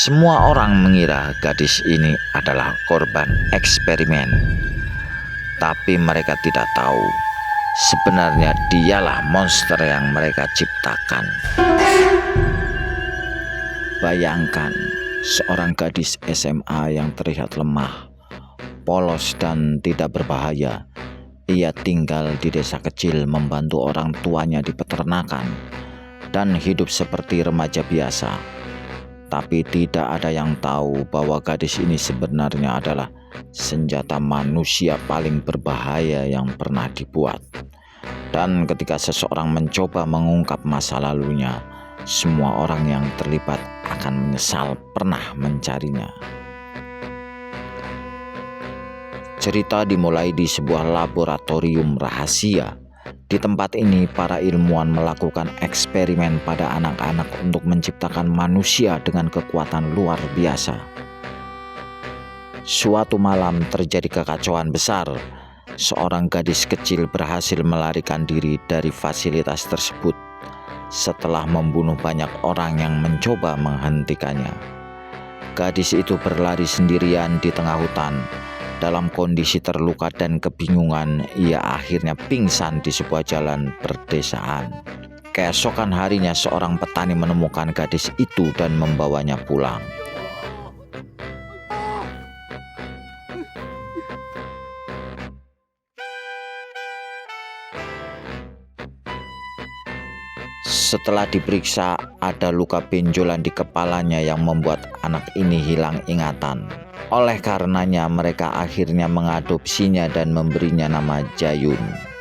Semua orang mengira gadis ini adalah korban eksperimen, tapi mereka tidak tahu sebenarnya dialah monster yang mereka ciptakan. Bayangkan seorang gadis SMA yang terlihat lemah, polos dan tidak berbahaya. Ia tinggal di desa kecil membantu orang tuanya di peternakan dan hidup seperti remaja biasa. Tapi tidak ada yang tahu bahwa gadis ini sebenarnya adalah senjata manusia paling berbahaya yang pernah dibuat. Dan ketika seseorang mencoba mengungkap masa lalunya, semua orang yang terlibat akan menyesal pernah mencarinya. Cerita dimulai di sebuah laboratorium rahasia. Di tempat ini, para ilmuwan melakukan eksperimen pada anak-anak untuk menciptakan manusia dengan kekuatan luar biasa. Suatu malam terjadi kekacauan besar. Seorang gadis kecil berhasil melarikan diri dari fasilitas tersebut setelah membunuh banyak orang yang mencoba menghentikannya. Gadis itu berlari sendirian di tengah hutan. Dalam kondisi terluka dan kebingungan, ia akhirnya pingsan di sebuah jalan perdesaan. Keesokan harinya, seorang petani menemukan gadis itu dan membawanya pulang. Setelah diperiksa, ada luka benjolan di kepalanya yang membuat anak ini hilang ingatan. Oleh karenanya, mereka akhirnya mengadopsinya dan memberinya nama Jayun.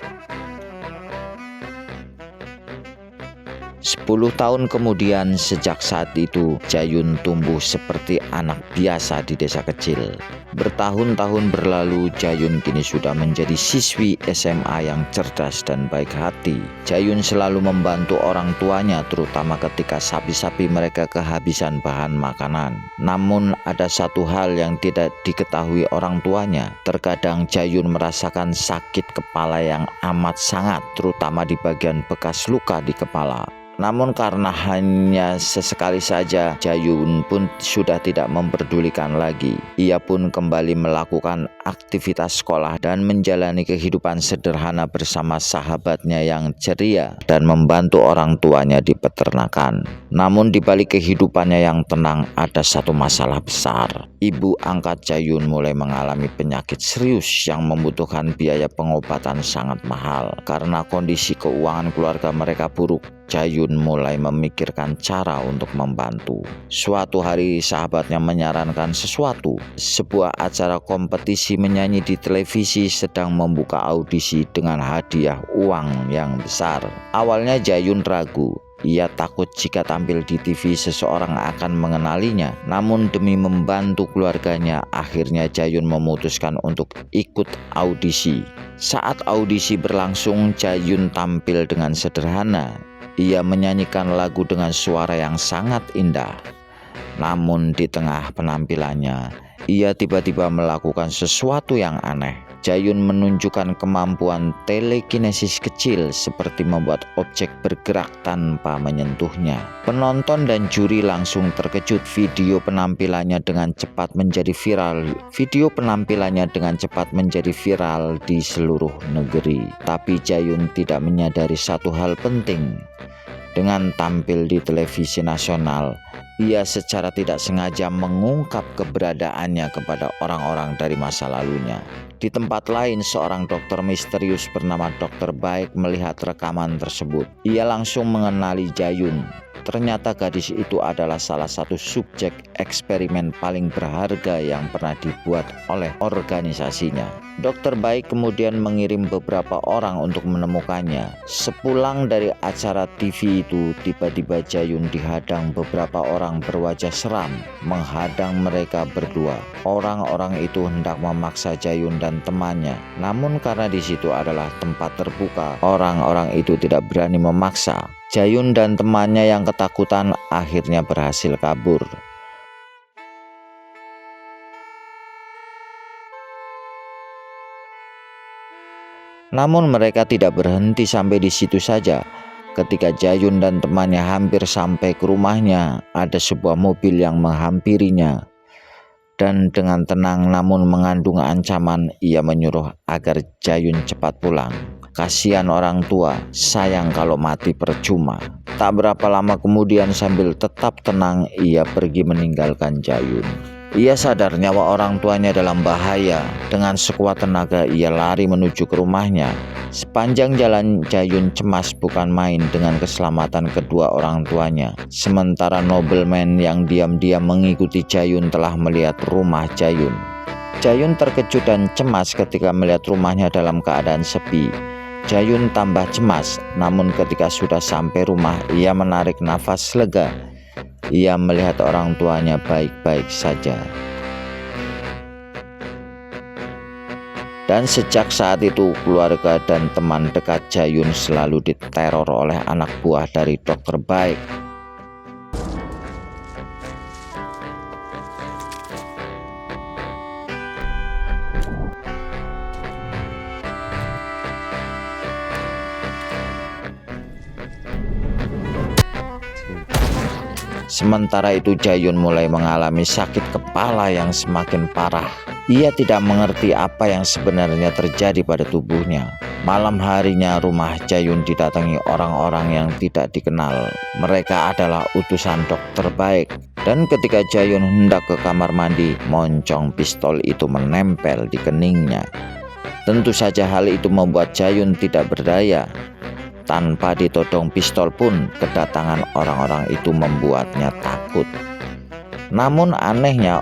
10 tahun kemudian, sejak saat itu Jayun tumbuh seperti anak biasa di desa kecil. Bertahun-tahun berlalu, Jayun kini sudah menjadi siswi SMA yang cerdas dan baik hati. Jayun selalu membantu orang tuanya, terutama ketika sapi-sapi mereka kehabisan bahan makanan. Namun ada satu hal yang tidak diketahui orang tuanya. Terkadang Jayun merasakan sakit kepala yang amat sangat, terutama di bagian bekas luka di kepala. Namun karena hanya sesekali saja, Jayun pun sudah tidak memperdulikan lagi. Ia pun kembali melakukan aktivitas sekolah dan menjalani kehidupan sederhana bersama sahabatnya yang ceria dan membantu orang tuanya di peternakan. Namun di balik kehidupannya yang tenang, ada satu masalah besar. Ibu angkat Jayun mulai mengalami penyakit serius yang membutuhkan biaya pengobatan sangat mahal. Karena kondisi keuangan keluarga mereka buruk, Jayun mulai memikirkan cara untuk membantu. Suatu hari sahabatnya menyarankan sesuatu. Sebuah acara kompetisi menyanyi di televisi sedang membuka audisi dengan hadiah uang yang besar. Awalnya Jayun ragu. Ia takut jika tampil di TV seseorang akan mengenalinya. Namun demi membantu keluarganya, akhirnya Jayun memutuskan untuk ikut audisi. Saat audisi berlangsung, Jayun tampil dengan sederhana. Ia menyanyikan lagu dengan suara yang sangat indah. Namun di tengah penampilannya, ia tiba-tiba melakukan sesuatu yang aneh. Jayun menunjukkan kemampuan telekinesis kecil seperti membuat objek bergerak tanpa menyentuhnya. Penonton dan juri langsung terkejut. Video penampilannya dengan cepat menjadi viral di seluruh negeri. Tapi Jayun tidak menyadari satu hal penting. Dengan tampil di televisi nasional, ia secara tidak sengaja mengungkap keberadaannya kepada orang-orang dari masa lalunya. Di tempat lain, seorang dokter misterius bernama Dokter Baik melihat rekaman tersebut. Ia langsung mengenali Jayun. Ternyata gadis itu adalah salah satu subjek eksperimen paling berharga yang pernah dibuat oleh organisasinya. Dokter Baik kemudian mengirim beberapa orang untuk menemukannya. Sepulang dari acara TV itu, tiba-tiba Jayun dihadang beberapa orang berwajah seram, menghadang mereka berdua. Orang-orang itu hendak memaksa Jayun dan temannya. Namun karena di situ adalah tempat terbuka, orang-orang itu tidak berani memaksa. Jayun dan temannya yang ketakutan akhirnya berhasil kabur. Namun mereka tidak berhenti sampai di situ saja. Ketika Jayun dan temannya hampir sampai ke rumahnya, ada sebuah mobil yang menghampirinya. Dan dengan tenang namun mengandung ancaman, ia menyuruh agar Jayun cepat pulang. Kasihan orang tua, sayang kalau mati percuma. Tak berapa lama kemudian sambil tetap tenang, ia pergi meninggalkan Jayun. Ia sadar nyawa orang tuanya dalam bahaya. Dengan sekuat tenaga ia lari menuju ke rumahnya. Sepanjang jalan Jayun cemas bukan main dengan keselamatan kedua orang tuanya. Sementara nobleman yang diam-diam mengikuti Jayun telah melihat rumah Jayun. Jayun terkejut dan cemas ketika melihat rumahnya dalam keadaan sepi. Jayun tambah cemas, namun ketika sudah sampai rumah ia menarik nafas lega. Ia melihat orang tuanya baik-baik saja. Dan sejak saat itu keluarga dan teman dekat Jayun selalu diteror oleh anak buah dari dokter baik. Sementara itu Jayun mulai mengalami sakit kepala yang semakin parah. Ia tidak mengerti apa yang sebenarnya terjadi pada tubuhnya. Malam harinya rumah Jayun didatangi orang-orang yang tidak dikenal. Mereka adalah utusan dokter baik. Dan ketika Jayun hendak ke kamar mandi, moncong pistol itu menempel di keningnya. Tentu saja hal itu membuat Jayun tidak berdaya. Tanpa ditodong pistol pun, kedatangan orang-orang itu membuatnya takut. Namun anehnya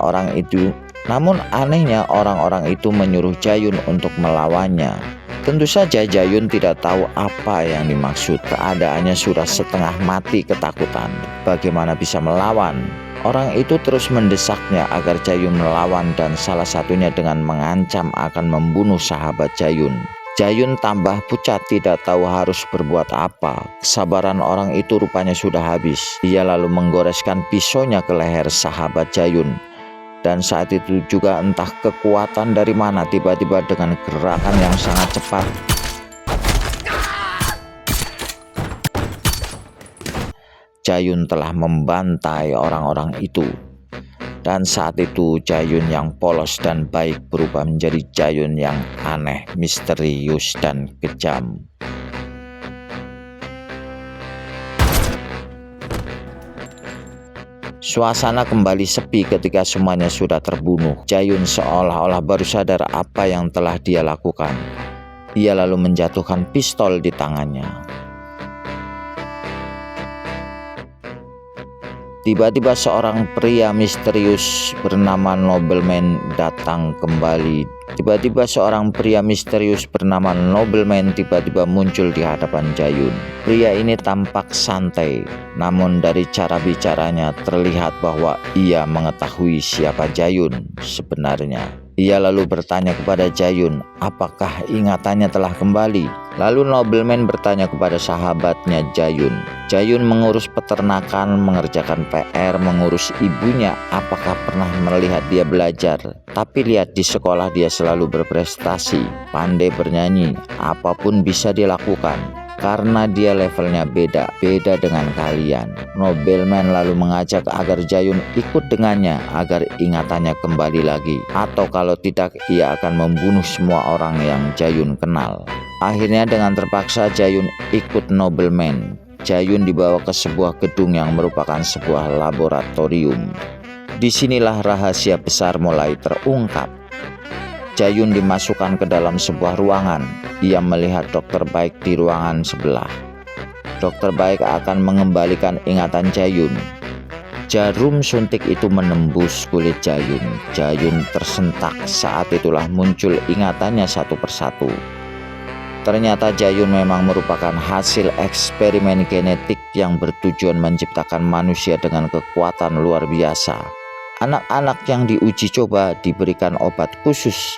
orang-orang itu menyuruh Jayun untuk melawannya. Tentu saja Jayun tidak tahu apa yang dimaksud. Keadaannya sudah setengah mati ketakutan. Bagaimana bisa melawan? Orang itu terus mendesaknya agar Jayun melawan, dan salah satunya dengan mengancam akan membunuh sahabat Jayun. Jayun tambah pucat, tidak tahu harus berbuat apa. Kesabaran orang itu rupanya sudah habis. Ia lalu menggoreskan pisaunya ke leher sahabat Jayun. Dan saat itu juga entah kekuatan dari mana, tiba-tiba dengan gerakan yang sangat cepat, Jayun telah membantai orang-orang itu. Dan saat itu Jayun yang polos dan baik berubah menjadi Jayun yang aneh, misterius, dan kejam. Suasana kembali sepi ketika semuanya sudah terbunuh. Jayun seolah-olah baru sadar apa yang telah dia lakukan. Ia lalu menjatuhkan pistol di tangannya. Tiba-tiba seorang pria misterius bernama Nobleman datang kembali. Tiba-tiba muncul di hadapan Jayun. Pria ini tampak santai, namun dari cara bicaranya terlihat bahwa ia mengetahui siapa Jayun sebenarnya. Ia lalu bertanya kepada Jayun, apakah ingatannya telah kembali? Lalu Nobleman bertanya kepada sahabatnya Jayun. Jayun mengurus peternakan, mengerjakan PR, mengurus ibunya. Apakah pernah melihat dia belajar? Tapi lihat, di sekolah dia selalu berprestasi, pandai bernyanyi, apapun bisa dilakukan. Karena dia levelnya beda dengan kalian. Nobleman lalu mengajak agar Jayun ikut dengannya agar ingatannya kembali lagi. Atau kalau tidak, ia akan membunuh semua orang yang Jayun kenal. Akhirnya dengan terpaksa Jayun ikut Nobleman. Jayun dibawa ke sebuah gedung yang merupakan sebuah laboratorium. Disinilah rahasia besar mulai terungkap. Jayun dimasukkan ke dalam sebuah ruangan. Ia melihat dokter baik di ruangan sebelah. Dokter baik akan mengembalikan ingatan Jayun. Jarum suntik itu menembus kulit Jayun. Jayun tersentak. Saat itulah muncul ingatannya satu persatu. Ternyata Jayun memang merupakan hasil eksperimen genetik yang bertujuan menciptakan manusia dengan kekuatan luar biasa. Anak-anak yang diuji coba diberikan obat khusus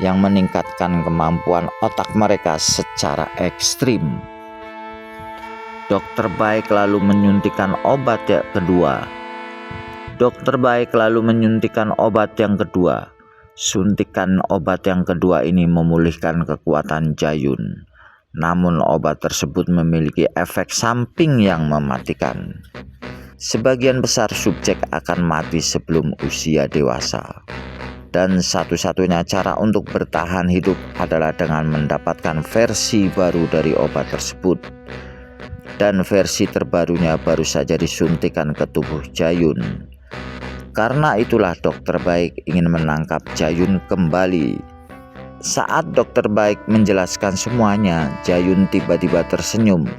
yang meningkatkan kemampuan otak mereka secara ekstrim. Dokter baik lalu menyuntikkan obat yang kedua. Suntikan obat yang kedua ini memulihkan kekuatan Jayun. namun obat tersebut memiliki efek samping yang mematikan. Sebagian besar subjek akan mati sebelum usia dewasa. Dan satu-satunya cara untuk bertahan hidup adalah dengan mendapatkan versi baru dari obat tersebut. Dan versi terbarunya baru saja disuntikan ke tubuh Jayun. Karena itulah dokter baik ingin menangkap Jayun kembali. Saat dokter baik menjelaskan semuanya, Jayun tiba-tiba tersenyum.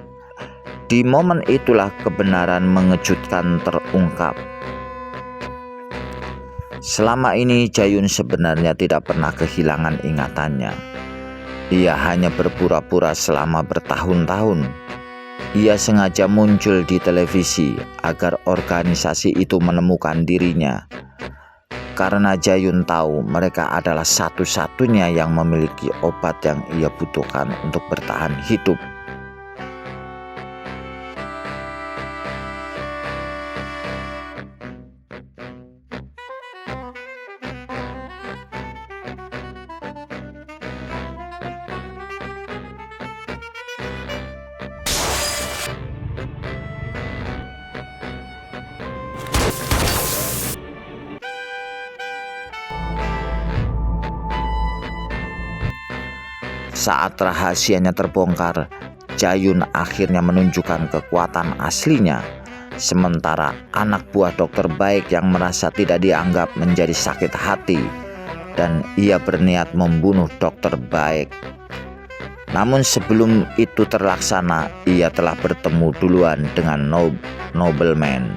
Di momen itulah kebenaran mengejutkan terungkap. Selama ini Jayun sebenarnya tidak pernah kehilangan ingatannya. Ia hanya berpura-pura selama bertahun-tahun. Ia sengaja muncul di televisi agar organisasi itu menemukan dirinya. Karena Jayun tahu mereka adalah satu-satunya yang memiliki obat yang ia butuhkan untuk bertahan hidup. Saat rahasianya terbongkar, Jayun akhirnya menunjukkan kekuatan aslinya. Sementara anak buah dokter baik yang merasa tidak dianggap menjadi sakit hati, dan ia berniat membunuh dokter baik. Namun sebelum itu terlaksana, ia telah bertemu duluan dengan Nobleman.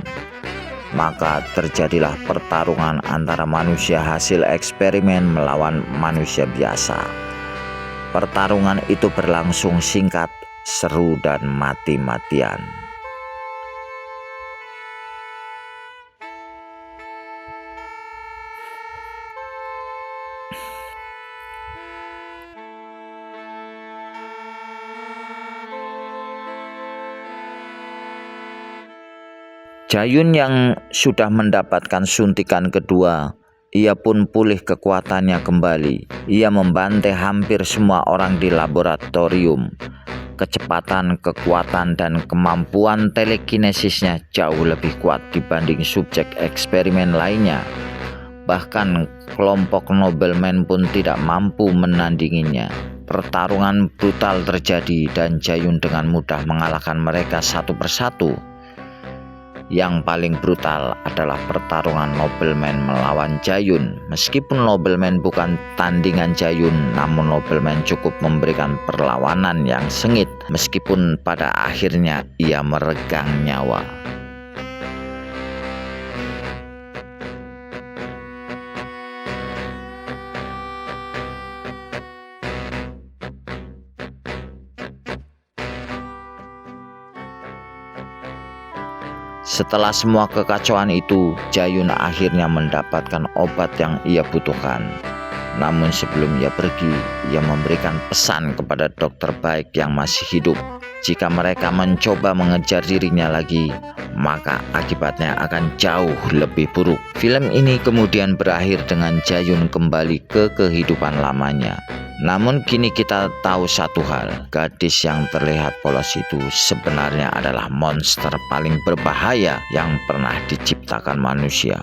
Maka terjadilah pertarungan antara manusia hasil eksperimen melawan manusia biasa. Pertarungan itu berlangsung singkat, seru, dan mati-matian. Jayun yang sudah mendapatkan suntikan kedua, ia pun pulih kekuatannya kembali. Ia membantai hampir semua orang di laboratorium. Kecepatan, kekuatan, dan kemampuan telekinesisnya jauh lebih kuat dibanding subjek eksperimen lainnya. Bahkan kelompok Nobleman pun tidak mampu menandinginya. Pertarungan brutal terjadi dan Jayun dengan mudah mengalahkan mereka satu persatu. Yang paling brutal adalah pertarungan Nobleman melawan Jayun. Meskipun Nobleman bukan tandingan Jayun, namun Nobleman cukup memberikan perlawanan yang sengit, meskipun pada akhirnya ia meregang nyawa. Setelah semua kekacauan itu, Jayun akhirnya mendapatkan obat yang ia butuhkan. Namun sebelum ia pergi, ia memberikan pesan kepada dokter baik yang masih hidup. Jika mereka mencoba mengejar dirinya lagi, maka akibatnya akan jauh lebih buruk. Film ini kemudian berakhir dengan Jayun kembali ke kehidupan lamanya. Namun kini kita tahu satu hal, gadis yang terlihat polos itu sebenarnya adalah monster paling berbahaya yang pernah diciptakan manusia.